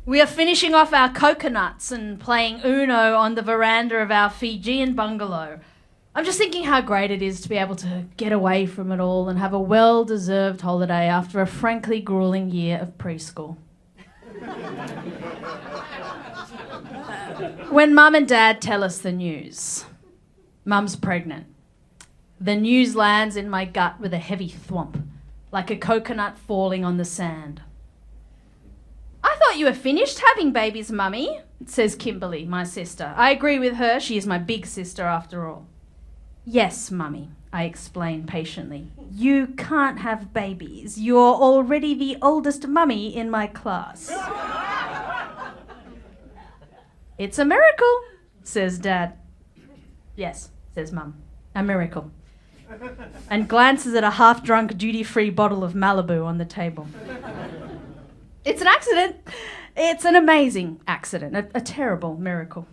We are finishing off our coconuts and playing Uno on the veranda of our Fijian bungalow. I'm just thinking how great it is to be able to get away from it all and have a well-deserved holiday after a frankly grueling year of preschool. When Mum and Dad tell us the news, Mum's pregnant. The news lands in my gut with a heavy thwomp, like a coconut falling on the sand. "I thought you were finished having babies, Mummy," says Kimberly, my sister. I agree with her. She is my big sister after all. "Yes, Mummy," I explain patiently. "You can't have babies. You're already the oldest mummy in my class." "It's a miracle," says Dad. "Yes," says Mum, "a miracle." And glances at a half-drunk duty-free bottle of Malibu on the table. "It's an accident. It's an amazing accident, a terrible miracle."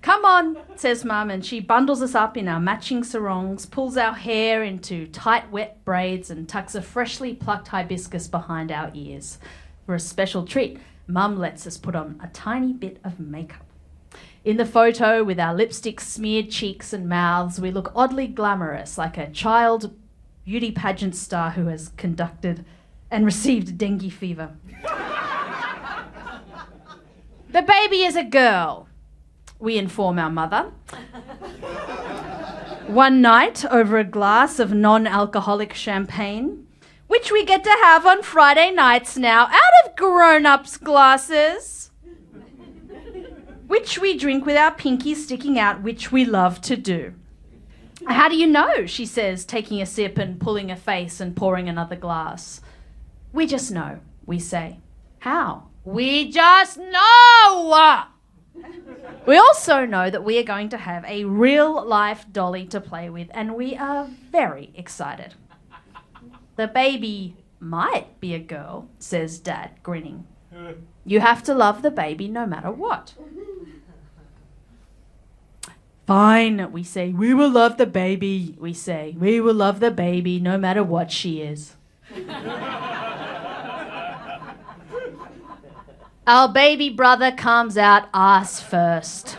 "Come on," says Mum, and she bundles us up in our matching sarongs, pulls our hair into tight, wet braids and tucks a freshly plucked hibiscus behind our ears. For a special treat, Mum lets us put on a tiny bit of makeup. In the photo, with our lipstick-smeared cheeks and mouths, we look oddly glamorous, like a child beauty pageant star who has conducted and received dengue fever. "The baby is a girl," we inform our mother. One night, over a glass of non-alcoholic champagne, which we get to have on Friday nights now, out of grown-ups' glasses, which we drink with our pinkies sticking out, which we love to do. "How do you know?" she says, taking a sip and pulling a face and pouring another glass. "We just know," we say. "How?" "We just know!" We also know that we are going to have a real-life dolly to play with, and we are very excited. "The baby might be a girl," says Dad, grinning. "You have to love the baby no matter what." "Fine," we say. "We will love the baby," we say. "We will love the baby no matter what she is." Our baby brother comes out ass first,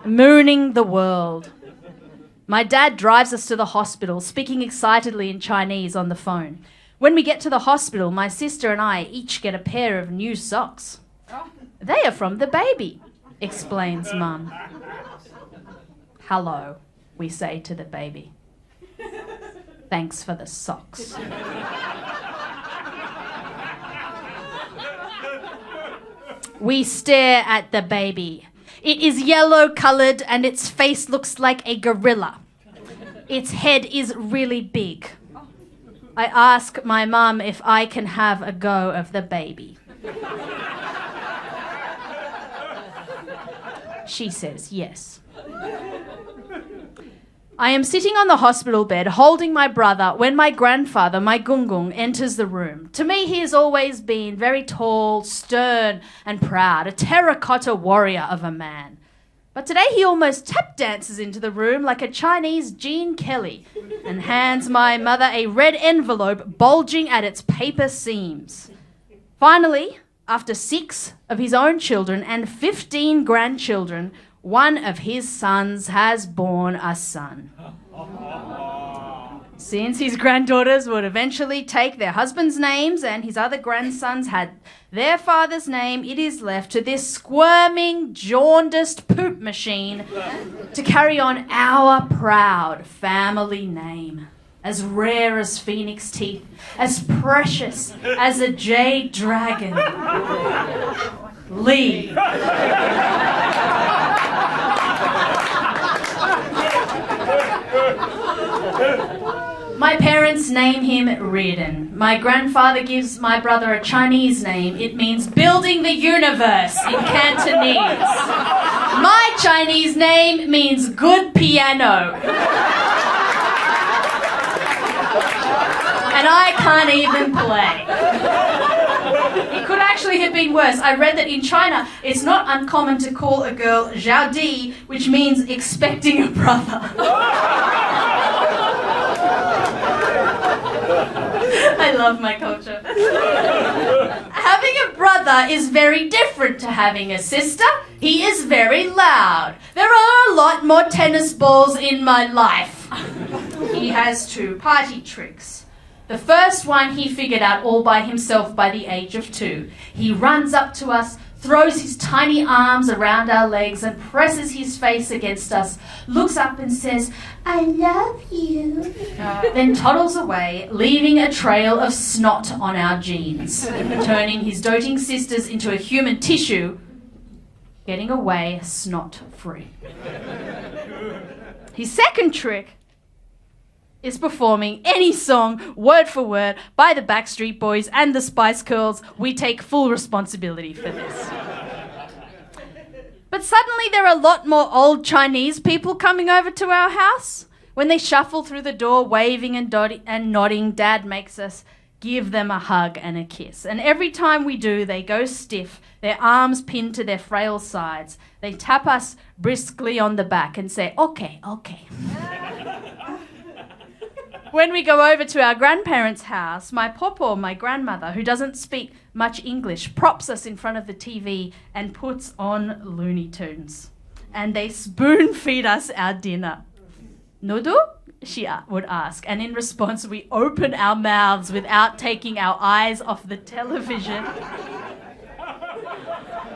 mooning the world. My dad drives us to the hospital, speaking excitedly in Chinese on the phone. When we get to the hospital, my sister and I each get a pair of new socks. "They are from the baby," explains Mum. "Hello," we say to the baby. "Thanks for the socks." We stare at the baby. It is yellow-coloured and its face looks like a gorilla. Its head is really big. I ask my mum if I can have a go of the baby. She says yes. I am sitting on the hospital bed holding my brother when my grandfather, my gungung, enters the room. To me, he has always been very tall, stern and proud, a terracotta warrior of a man. But today he almost tap dances into the room like a Chinese Gene Kelly and hands my mother a red envelope bulging at its paper seams. Finally, after 6 of his own children and 15 grandchildren, one of his sons has born a son. Since his granddaughters would eventually take their husbands' names and his other grandsons had their father's name, it is left to this squirming, jaundiced poop machine to carry on our proud family name. As rare as phoenix teeth, as precious as a jade dragon. Lee. My parents name him Reardon. My grandfather gives my brother a Chinese name. It means building the universe in Cantonese. My Chinese name means good piano. And I can't even play. It could actually have been worse. I read that in China, it's not uncommon to call a girl Zhao Di, which means expecting a brother. I love my culture. Having a brother is very different to having a sister. He is very loud. There are a lot more tennis balls in my life. He has 2 party tricks. The first one he figured out all by himself by the age of 2. He runs up to us, throws his tiny arms around our legs and presses his face against us, looks up and says, "I love you," then toddles away, leaving a trail of snot on our jeans, turning his doting sisters into a human tissue, getting away snot-free. His second trick is performing any song, word for word, by the Backstreet Boys and the Spice Girls. We take full responsibility for this. But suddenly there are a lot more old Chinese people coming over to our house. When they shuffle through the door, waving and nodding, Dad makes us give them a hug and a kiss. And every time we do, they go stiff, their arms pinned to their frail sides. They tap us briskly on the back and say, "Okay, okay." When we go over to our grandparents' house, my pawpaw, my grandmother, who doesn't speak much English, props us in front of the TV and puts on Looney Tunes. And they spoon feed us our dinner. "Noodle?" she would ask. And in response, we open our mouths without taking our eyes off the television,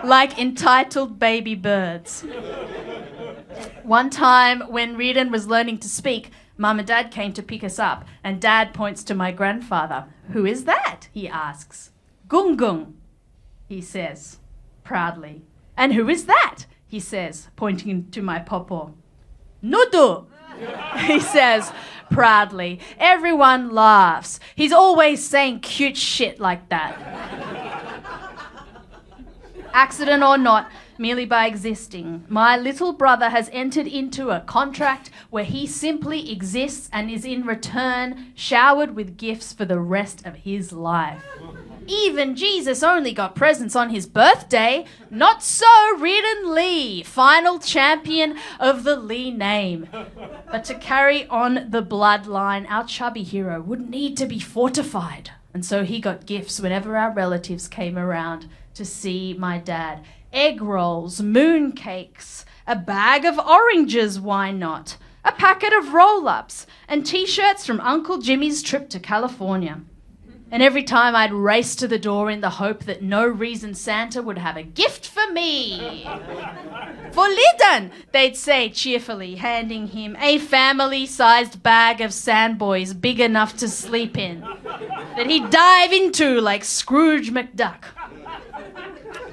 like entitled baby birds. One time when Reardon was learning to speak, Mum and Dad came to pick us up, and Dad points to my grandfather. "Who is that?" he asks. "Gung Gung," he says, proudly. "And who is that?" he says, pointing to my pawpaw. "Noodle," he says, proudly. Everyone laughs. He's always saying cute shit like that. Accident or not, merely by existing, my little brother has entered into a contract where he simply exists and is in return showered with gifts for the rest of his life. Even Jesus only got presents on his birthday. Not so Reardon Lee, final champion of the Lee name. But to carry on the bloodline, our chubby hero would need to be fortified. And so he got gifts whenever our relatives came around to see my dad. Egg rolls, mooncakes, a bag of oranges, why not? A packet of roll-ups, and T-shirts from Uncle Jimmy's trip to California. And every time I'd race to the door in the hope that no reason Santa would have a gift for me. "For Lyndon," they'd say cheerfully, handing him a family-sized bag of sandboys big enough to sleep in, that he'd dive into like Scrooge McDuck.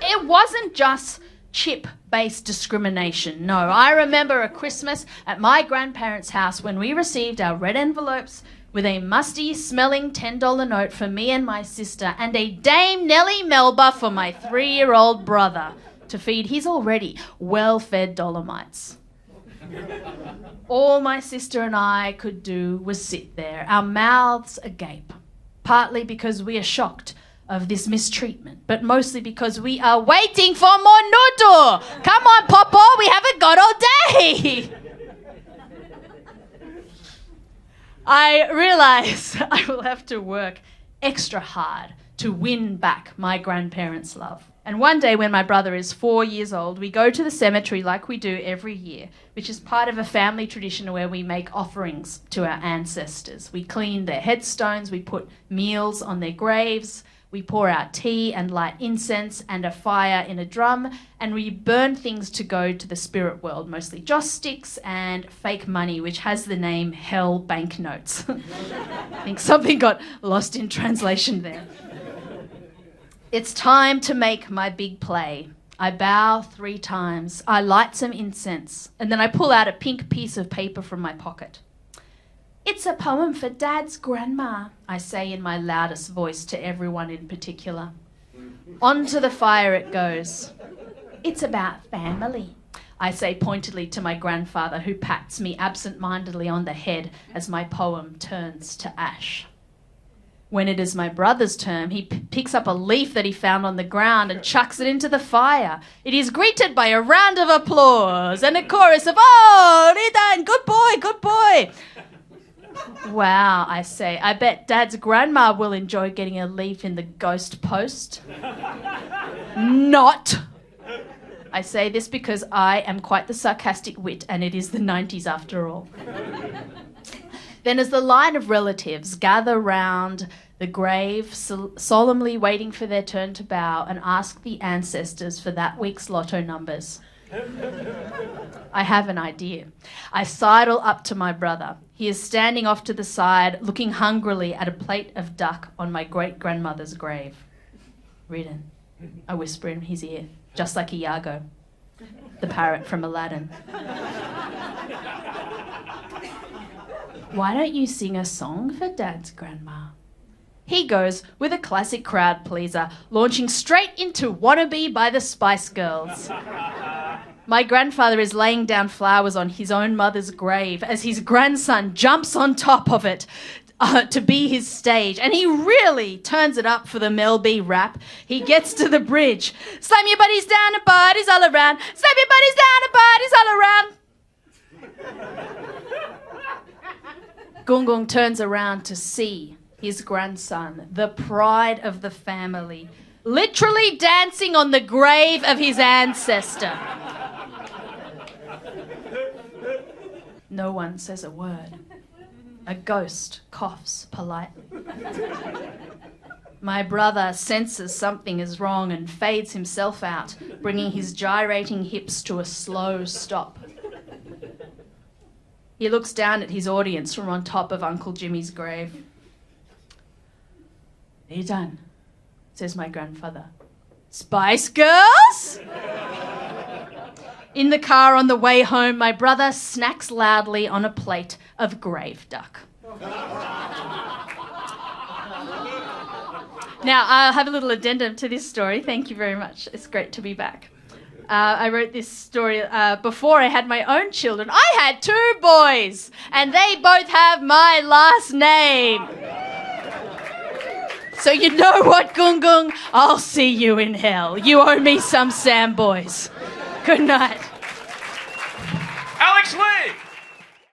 It wasn't just chip-based discrimination. No, I remember a Christmas at my grandparents' house when we received our red envelopes with a musty-smelling $10 note for me and my sister and a Dame Nellie Melba for my 3-year-old brother to feed his already well-fed Dolomites. All my sister and I could do was sit there, our mouths agape, partly because we are shocked of this mistreatment, but mostly because we are waiting for more noodle. Come on, Papa, we haven't got all day. I realise I will have to work extra hard to win back my grandparents' love. And one day when my brother is 4 years old, we go to the cemetery like we do every year, which is part of a family tradition where we make offerings to our ancestors. We clean their headstones, we put meals on their graves, we pour out tea and light incense and a fire in a drum, and we burn things to go to the spirit world, mostly joss sticks and fake money, which has the name Hell Banknotes. I think something got lost in translation there. It's time to make my big play. I bow 3 times, I light some incense, and then I pull out a pink piece of paper from my pocket. "It's a poem for Dad's grandma," I say in my loudest voice to everyone in particular. Onto the fire it goes. "It's about family," I say pointedly to my grandfather, who pats me absent-mindedly on the head as my poem turns to ash. When it is my brother's turn, he picks up a leaf that he found on the ground and chucks it into the fire. It is greeted by a round of applause and a chorus of, "Oh, Ridan, good boy, good boy." Wow, I say. I bet Dad's grandma will enjoy getting a leaf in the ghost post. Not. I say this because I am quite the sarcastic wit, and it is the 90s after all. Then as the line of relatives gather round the grave, solemnly waiting for their turn to bow and ask the ancestors for that week's lotto numbers, I have an idea. I sidle up to my brother. He is standing off to the side, looking hungrily at a plate of duck on my great-grandmother's grave. Ridden, I whisper in his ear, just like Iago, the parrot from Aladdin. Why don't you sing a song for Dad's grandma? He goes with a classic crowd pleaser, launching straight into Wannabe by the Spice Girls. My grandfather is laying down flowers on his own mother's grave as his grandson jumps on top of it to be his stage, and he really turns it up for the Mel B rap. He gets to the bridge. Slam your buddies down and buddies all around. Slam your buddies down and buddies all around. Gung Gung turns around to see his grandson, the pride of the family, literally dancing on the grave of his ancestor. No one says a word. A ghost coughs politely. My brother senses something is wrong and fades himself out, bringing his gyrating hips to a slow stop. He looks down at his audience from on top of Uncle Jimmy's grave. "Are you done?" says my grandfather. "Spice Girls?" In the car on the way home, my brother snacks loudly on a plate of grave duck. Now, I'll have a little addendum to this story. Thank you very much. It's great to be back. I wrote this story before I had my own children. I had 2 boys, and they both have my last name. So you know what, Gung Gung? I'll see you in hell. You owe me some Sam boys. Good night. Alex Lee!